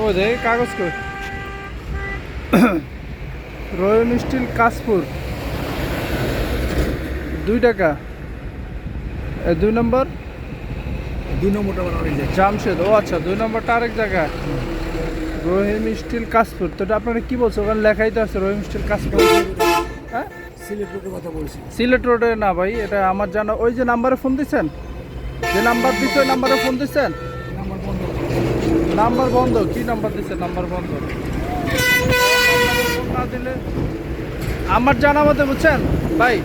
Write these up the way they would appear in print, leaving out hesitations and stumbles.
ও দে কাগজ কই royal still Kashpur 2 টাকা 2 নম্বর 2 নম্বরটা আমার অনেক জায়গা। জামশেদ। ও আচ্ছা 2 নম্বরটা আরেক জায়গা। রহিম স্টিল কাশপুর, তো এটা আপনারা কি বলছো? ওখানে লেখাই তো আছে রহিম স্টিল কাশপুর। হ্যাঁ সিলেট রোডের কথা বলছি। সিলেট রোডে না ভাই, এটা আমার জানা। ওই যে নাম্বারে ফোন দিচ্ছেন, যে নাম্বার দিচ্ছে ওই নাম্বারে ফোন দিচ্ছেন। নাম্বার বন্ধ। নাম্বার বন্ধ? কি নাম্বার দিচ্ছেন? নাম্বার বন্ধ ফোন না দিলে আমার জানা মতে, বুঝছেন ভাই,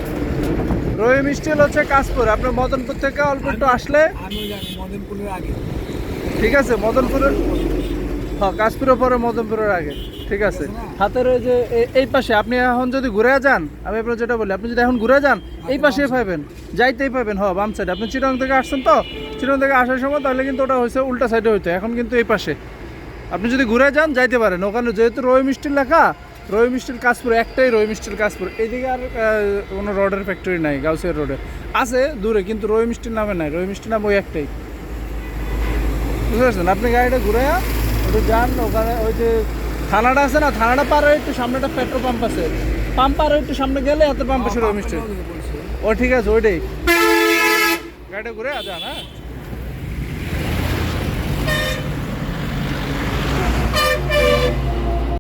রহিম স্টিল হচ্ছে কাশপুর। আপনার মদনপুর থেকে অল্প একটু আসলে, আমি জানি মদনপুরের আগে। ঠিক আছে, মদনপুরের, হ্যাঁ কাশপুরের পরে মদনপুরের আগে, ঠিক আছে। হাতের ওই যে এই পাশে আপনি এখন যদি ঘুরে যান, আমি আপনার যেটা বলি, আপনি যদি এখন ঘুরে যান এই পাশে পাবেন, যাইতেই পাবেন। হ্যাঁ বাম সাইডে। আপনি চিটাং থেকে আসছেন তো, চিটাং থেকে আসার সময় তাহলে কিন্তু ওটা হয়েছে উল্টা সাইডে হইতো, এখন কিন্তু এই পাশে। আপনি যদি ঘুরে যান যাইতে পারেন ওখানে, যেহেতু রহিম স্টিল লেখা, রহিম স্টিল কাশপুর, একটাই রহিম স্টিল কাশপুর। এইদিকে আর কোনো রডের ফ্যাক্টরি নাই। গাউসিয়া রোডে আছে দূরে, কিন্তু রহিম স্টিল নামে নাই। রহিম স্টিল নাম ওই একটাই, বুঝতে পারছেন? আপনি গাড়িটা ঘুরে ওটা যান, ওখানে ওই যে থানাটা আছে না, থানাটা পার হয়ে একটু সামনে একটা পেট্রোল পাম্প আছে, পাম্প পার হয়ে একটু সামনে গেলে হাতের পাম্পে শুরু রহিম স্টিল। ও ঠিক আছে, ওইটাই। গাড়িটা ঘুরে যান। হ্যাঁ।